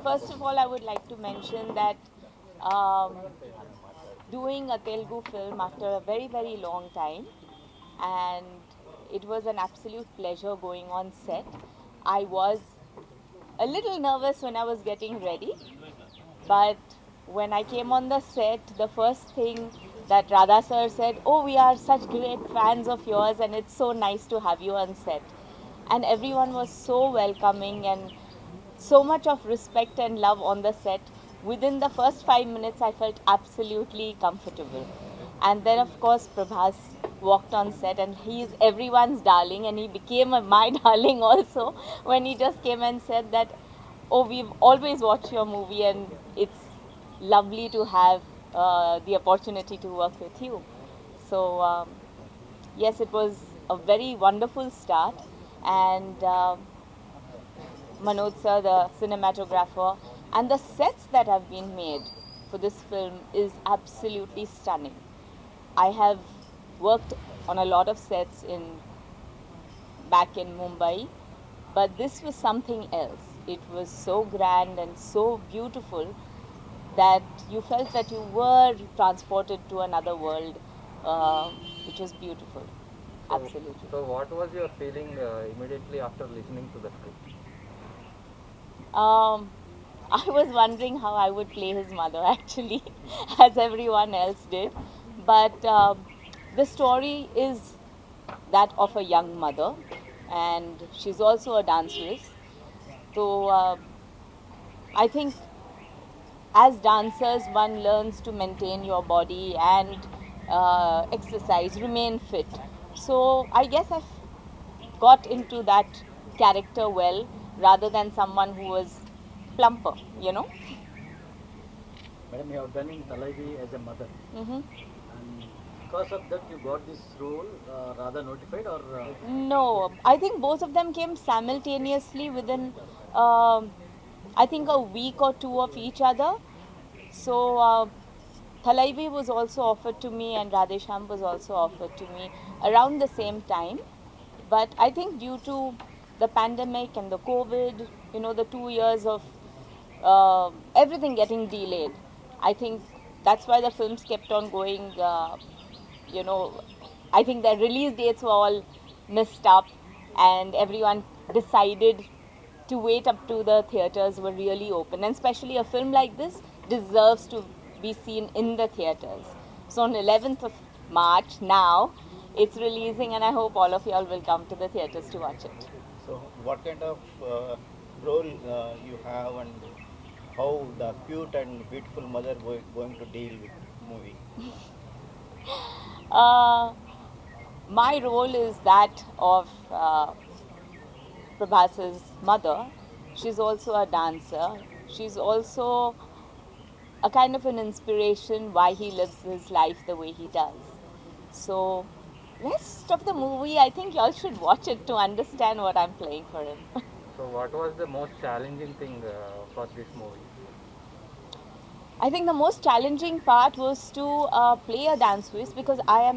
First of all, I would like to mention that um, doing a Telugu film after a very, very long time, and it was an absolute pleasure going on set. I was a little nervous when I was getting ready, but when I came on the set, the first thing that Radha sir said, "Oh, we are such great fans of yours, and it's so nice to have you on set." And everyone was so welcoming and so much of respect and love on the set. Within the first 5 minutes, I felt absolutely comfortable. And then, of course, Prabhas walked on set, and he is everyone's darling, and he became my darling also when he just came and said that, "Oh, we've always watched your movie, and it's lovely to have the opportunity to work with you." So, yes, it was a very wonderful start, and Manoj sir, the cinematographer, and the sets that have been made for this film is absolutely stunning. I have worked on a lot of sets in back in Mumbai, but this was something else. It was so grand and so beautiful that you felt that you were transported to another world, uh, which was beautiful. So, Absolutely. so what was your feeling immediately after listening to the script? Um, I was wondering how I would play his mother actually, as everyone else did. But the story is that of a young mother, and she's also a danceress. So I think as dancers, one learns to maintain your body and exercise, remain fit. So I guess I've got into that character well rather than someone who was plumper, you know. Madam, you have done in Talaivi as a mother, Mm-hmm. and because of that, you got this role rather notified, or No, I think both of them came simultaneously within, um, I think, a week or two of each other. So, Thalaivi was also offered to me, and Radhesham was also offered to me around the same time. But I think due to the pandemic and the COVID, the 2 years of everything getting delayed, I think that's why the films kept on going. You know, I think the release dates were all messed up, and everyone decided to wait up to the theaters were really open. And especially a film like this deserves to be seen in the theaters. So on 11th of March now, it's releasing, and I hope all of y'all will come to the theaters to watch it. So, what kind of role you have, and how the cute and beautiful mother going to deal with movie? Uh, my role is that of Prabhas's mother. She's also a dancer. She's also a kind of an inspiration why he lives his life the way he does. So, rest of the movie, I think y'all should watch it to understand what I'm playing for him. So, what was the most challenging thing for this movie? I think the most challenging part was to play a dance piece because uh, I have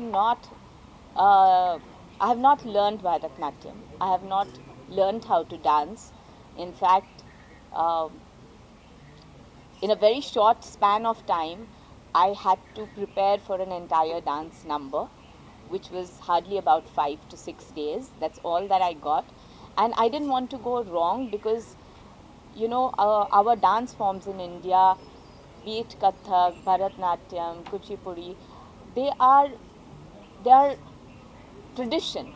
not learned Bharatanatyam. I have not learned how to dance. In fact, um in a very short span of time, I had to prepare for an entire dance number, which was hardly about 5 to 6 days. That's all that I got. And I didn't want to go wrong because, our dance forms in India, be it Kathak, Bharatnatyam, Kuchipudi, they are, they are tradition.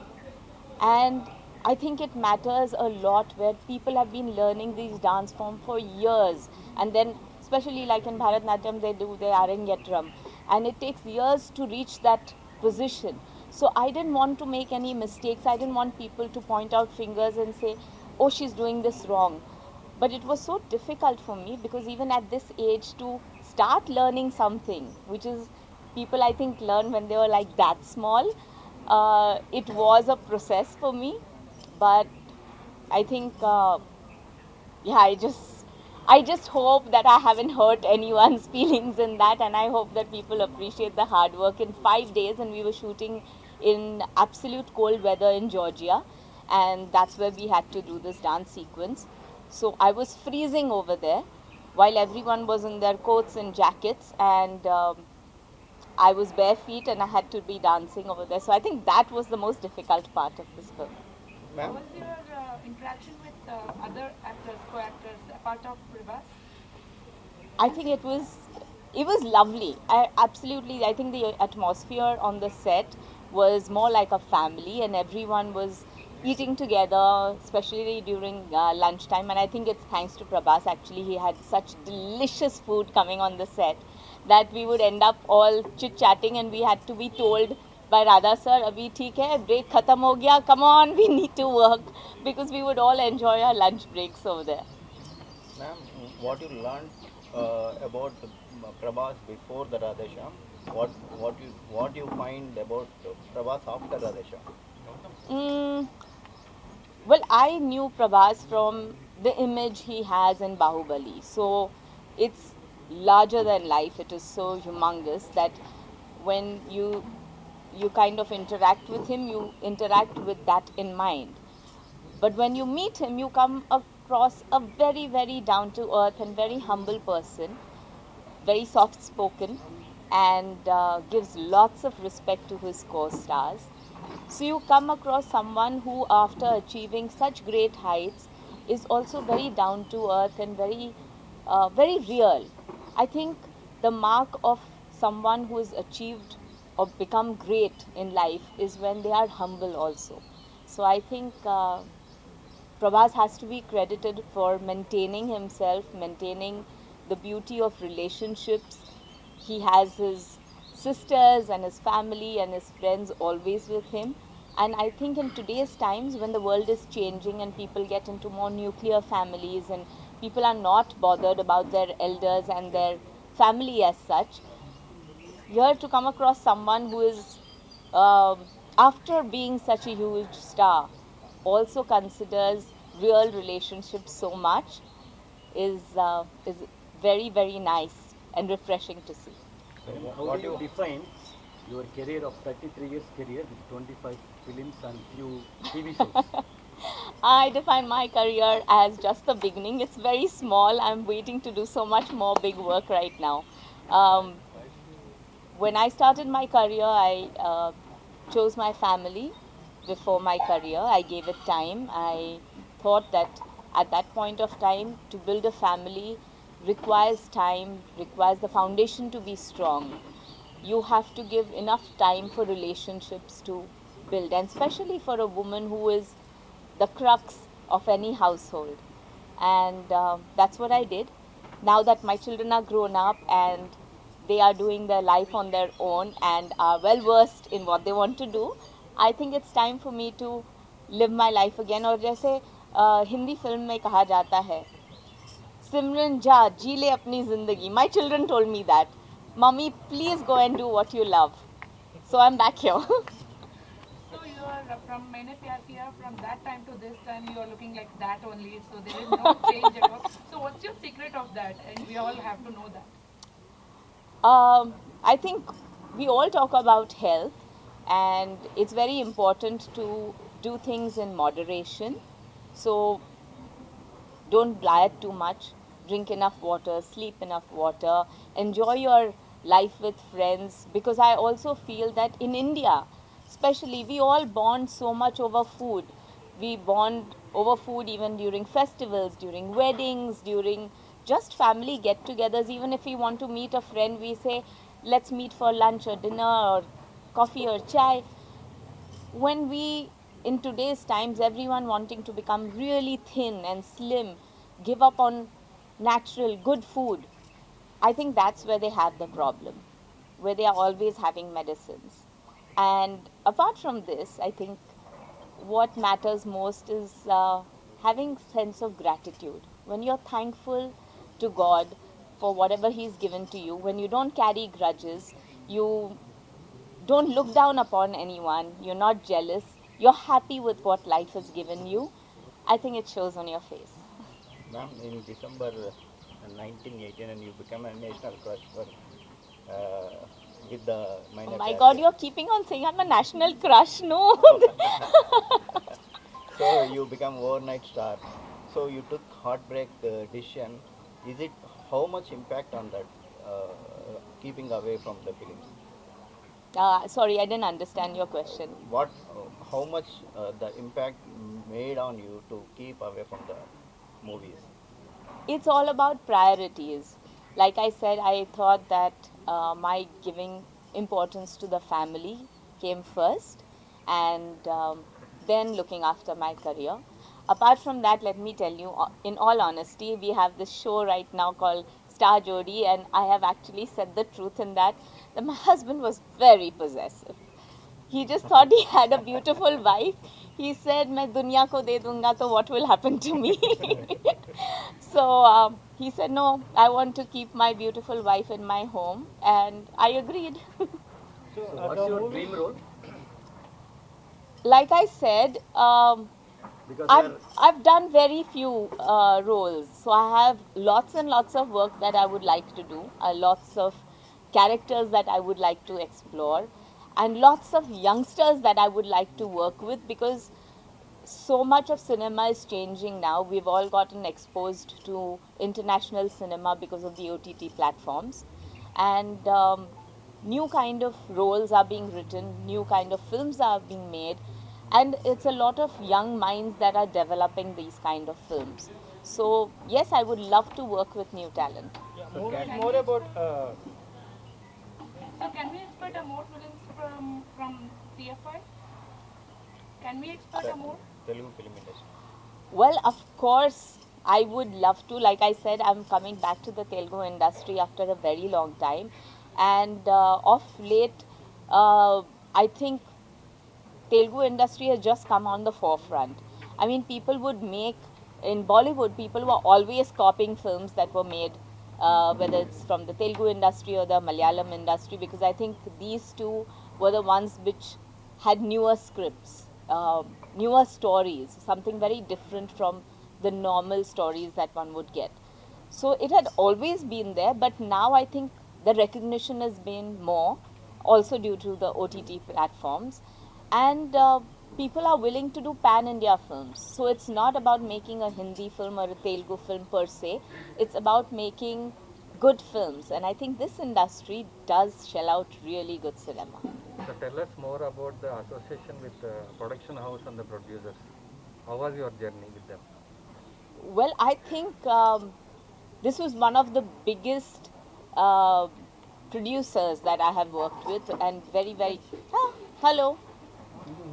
And I think it matters a lot where people have been learning these dance forms for years, and then especially like in Bharatnatyam they do the Arangetram, and it takes years to reach that position. So I didn't want to make any mistakes. I didn't want people to point out fingers and say, "Oh, she's doing this wrong." But it was so difficult for me because even at this age to start learning something, which is people I think learn when they were like that small, it was a process for me. But I think, yeah, I just hope that I haven't hurt anyone's feelings in that, and I hope that people appreciate the hard work. In 5 days, and we were shooting in absolute cold weather in Georgia, and that's where we had to do this dance sequence. So I was freezing over there while everyone was in their coats and jackets, and I was bare feet and I had to be dancing over there. So I think that was the most difficult part of this film. How Ma'am, was your interaction with other actors, co-actors, apart of prabhas? I think it was lovely. I think the atmosphere on the set was more like a family, and everyone was eating together, especially during lunchtime. And I think it's thanks to Prabhas. Actually, he had such delicious food coming on the set that we would end up all chit chatting, and we had to be told by Radha sir, "Abhi theek hai, break khatam ho gaya. Come on, we need to work," because we would all enjoy our lunch breaks over there. ma'am, what you learned about Prabhas before the Radhe Shyam? What you find about Prabhas after Radhe Shyam? Mm, well, I knew Prabhas from the image he has in Bahubali. So it's larger than life. It is so humongous that when you kind of interact with him, you interact with that in mind. But when you meet him, you come across a very, very down to earth and very humble person, very soft spoken, and gives lots of respect to his co stars. So you come across someone who, after achieving such great heights, is also very down to earth and very real. I think the mark of someone who has achieved or become great in life is when they are humble also. So I think Prabhas has to be credited for maintaining himself, maintaining the beauty of relationships. He has his sisters and his family and his friends always with him. And I think in today's times, when the world is changing and people get into more nuclear families and people are not bothered about their elders and their family as such, here to come across someone who is, after being such a huge star, also considers real relationships so much is very, very nice and refreshing to see. So how What do you you define your career of 33 years career with 25 films and few TV shows? I define my career as just the beginning. It's very small. I'm waiting to do so much more big work right now. Um, when I started my career, I chose my family before my career. I gave it time. I thought that at that point of time, to build a family requires time, requires the foundation to be strong. You have to give enough time for relationships to build, and especially for a woman who is the crux of any household. And that's what I did. Now that my children are grown up and they are doing their life on their own and are well versed in what they want to do, I think it's time for me to live my life again. और जैसे Hindi film में कहा जाता है, सिमरन जा जी ले अपनी जिंदगी. My children told me that, Mommy, please go and do what you love. So I'm back here. So you are from Maine Pyar Kiya, from that time to this time you are looking like that only. So there is no change at all. So what's your secret of that? And we all have to know that. I think we all talk about health, and it's very important to do things in moderation. So don't diet too much, drink enough water, sleep enough water, enjoy your life with friends. Because I also feel that in India, especially, we all bond so much over food. We bond over food even during festivals, during weddings, during just family get togethers. Even if we want to meet a friend, we say, let's meet for lunch or dinner or coffee or chai. When we, in today's times, everyone wanting to become really thin and slim, give up on natural good food, I think that's where they have the problem, where they are always having medicines. And apart from this, I think what matters most is having sense of gratitude. When you're thankful to God for whatever he's given to you, when you don't carry grudges, you don't look down upon anyone, you're not jealous, you're happy with what life has given you, I think it shows on your face. ma'am, in December 1918, and you became a national crush for with the Oh minor my god, character. you're keeping on saying I'm a national crush, no? So you become overnight star. So you took heartbreak decision. Is it how much impact on that keeping away from the films? Sorry, I didn't understand your question. What, how much the impact made on you to keep away from the movies? It's all about priorities. Like I said, I thought that my giving importance to the family came first, and then looking after my career. Apart from that, let me tell you, in all honesty, we have this show right now called Star Jodi, and I have actually said the truth in that my husband was very possessive. He just thought he had a beautiful wife. He said, "मैं दुनिया को दे दूंगा तो what will happen to me?" So he said, "No, I want to keep my beautiful wife in my home," and I agreed. So what's your dream role? Like I said, Because I've done very few roles, so I have lots and lots of work that I would like to do, lots of characters that I would like to explore, and lots of youngsters that I would like to work with, because so much of cinema is changing now. We've all gotten exposed to international cinema because of the OTT platforms, and new kind of roles are being written, new kind of films are being made, and it's a lot of young minds that are developing these kind of films. So yes, I would love to work with new talent. Yeah, So movie is can, more about So can we expect a more films from TFI? Can we expect a more? Telugu film industry. Well, of course, I would love to. Like I said, I'm coming back to the Telugu industry after a very long time, and of late, I think Telugu industry has just come on the forefront. I mean, people would make, in Bollywood, people were always copying films that were made, whether it's from the Telugu industry or the Malayalam industry, because I think these two were the ones which had newer scripts, newer stories, something very different from the normal stories that one would get. So it had always been there, but now I think the recognition has been more, also due to the OTT platforms, and people are willing to do pan India films. So it's not about making a Hindi film or a Telugu film per se, it's about making good films, and I think this industry does shell out really good cinema. So tell us more about the association with the production house and the producers. How was your journey with them? Well, I think this was one of the biggest uh, producers that I have worked with, and very, very. Ah, hello.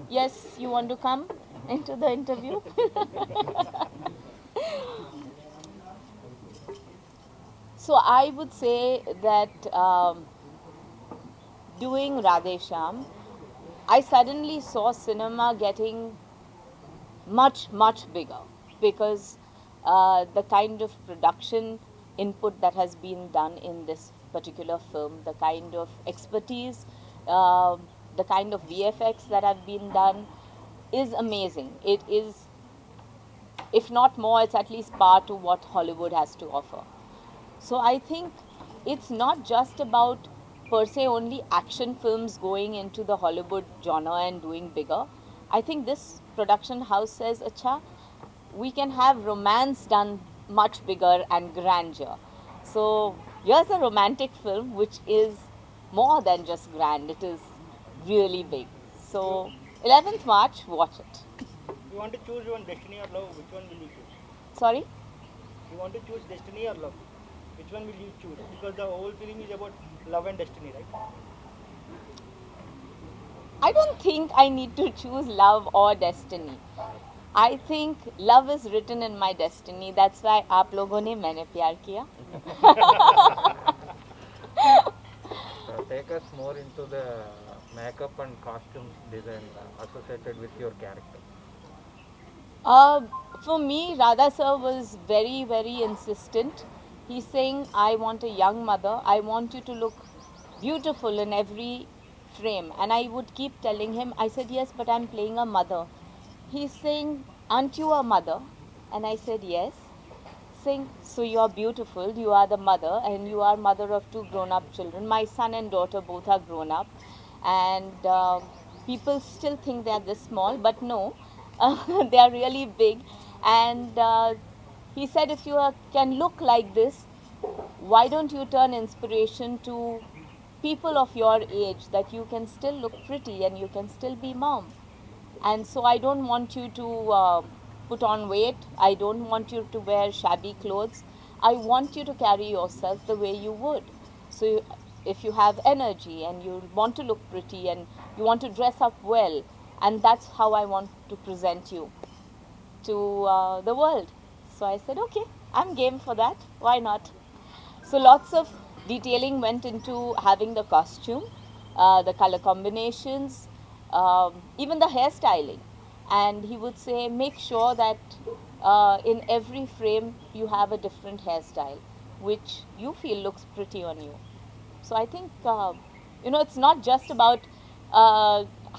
Yes, you want to come into the interview? So I would say that doing Radhe Shyam, I suddenly saw cinema getting much, much bigger, because the kind of production input that has been done in this particular film, the kind of expertise, the kind of VFX that have been done is amazing. It is, if not more, it's at least par to what Hollywood has to offer. So I think it's not just about per se only action films going into the Hollywood genre and doing bigger. I think this production house says, Acha, we can have romance done much bigger and grandeur. So here's a romantic film which is more than just grand, it is really big. So 11th March, watch it. you want to choose one destiny or love, which one will you choose? Sorry? You want to choose destiny or love? Which one will you choose? Because the whole film is about love and destiny, right? I don't think I need to choose love or destiny. I think love is written in my destiny. That's why आप लोगों ने मैंने प्यार किया. Take us more into the makeup and costumes design associated with your character. For me, Radha sir was very, very insistent. He's saying, I want a young mother. I want you to look beautiful in every frame. And I would keep telling him, I said, yes, but I'm playing a mother. He's saying, aren't you a mother? And I said, yes. Saying, so you are beautiful, you are the mother, and you are mother of two grown-up children. My son and daughter both are grown up, and people still think they are this small, but no, they are really big. And he said, if you can look like this, why don't you turn inspiration to people of your age, that you can still look pretty and you can still be mom. And so I don't want you to put on weight. I don't want you to wear shabby clothes. I want you to carry yourself the way you would. So if you have energy and you want to look pretty and you want to dress up well, and that's how I want to present you to the world. So I said, okay, I'm game for that. Why not? So lots of detailing went into having the costume, the color combinations, even the hairstyling. And he would say, make sure that in every frame you have a different hairstyle, which you feel looks pretty on you. So I think, it's not just about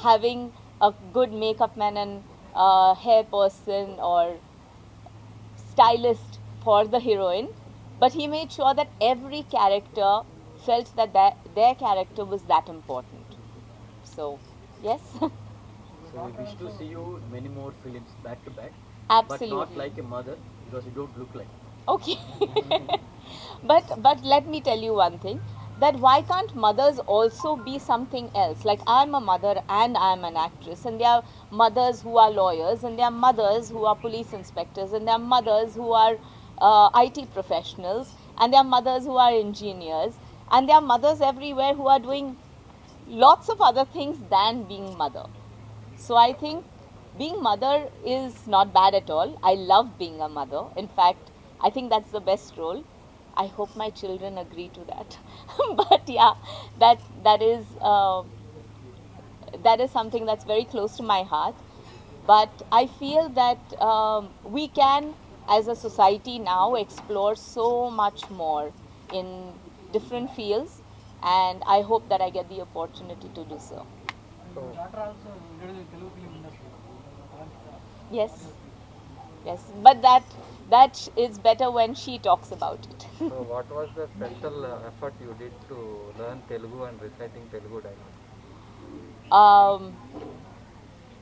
having a good makeup man and hair person or stylist for the heroine, but he made sure that every character felt that their character was that important. So, yes, So we wish to see you in many more films back to back, but not absolutely. like a mother because you don't look like. Okay. But let me tell you one thing, that why can't mothers also be something else? Like, I'm a mother and I'm an actress, and there are mothers who are lawyers, and there are mothers who are police inspectors, and there are mothers who are IT professionals, and there are mothers who are engineers, and there are mothers everywhere who are doing lots of other things than being mother. So I think being mother is not bad at all. I love being a mother. In fact, I think that's the best role. I hope my children agree to that. But yeah, that is something that's very close to my heart. But I feel that we can, as a society now, explore so much more in different fields, and I hope that I get the opportunity to do so. So, Yes, yes, but that is better when she talks about it. so what was the special effort you did to learn Telugu and reciting Telugu dialogue? um,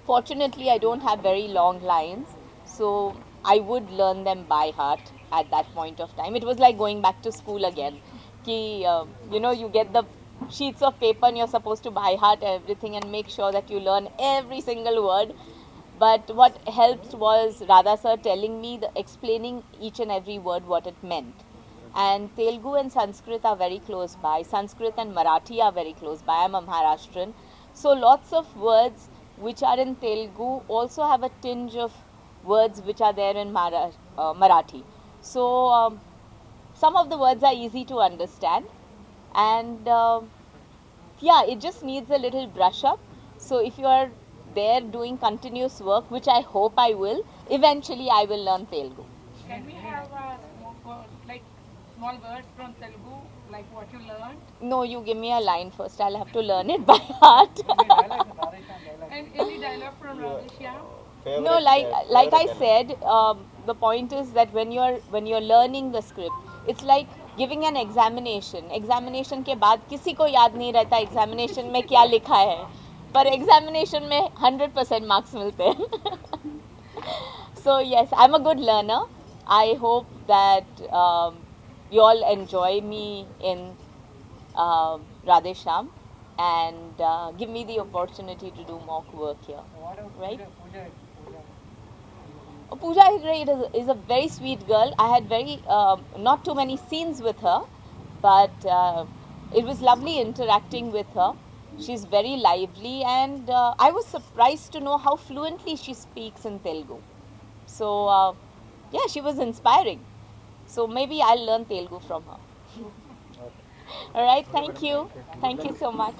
Fortunately, I don't have very long lines, so I would learn them by heart at that point of time. It was like going back to school again. You get the sheets of paper and you're supposed to by heart everything and make sure that you learn every single word. But what helped was Radha sir telling me, explaining each and every word what it meant. And Telugu and Sanskrit are very close by. Sanskrit and Marathi are very close by. I'm a Maharashtrian. So lots of words which are in Telugu also have a tinge of words which are there in Marathi. So some of the words are easy to understand, and yeah, it just needs a little brush up. So if you are there doing continuous work, which I hope I will, eventually I will learn Telugu. Can we have like small words from Telugu, like what you learned? No, you give me a line first. I'll have to learn it by heart. And any dialogue from Radheshyam? No, like I said, the point is that when you're learning the script, it's like giving an examination. Examination के बाद किसी को याद नहीं रहता examination में क्या लिखा है, पर examination में 100% marks मिलते हैं. So yes, I'm a good learner. I hope that you all enjoy me in Radhe Shyam and give me the opportunity to do more work here. Right? Pooja Hegde is a very sweet girl. I had not too many scenes with her, but it was lovely interacting with her. She's very lively, and I was surprised to know how fluently she speaks in Telugu. So, yeah, she was inspiring. So maybe I'll learn Telugu from her. All right, thank you. Thank you so much.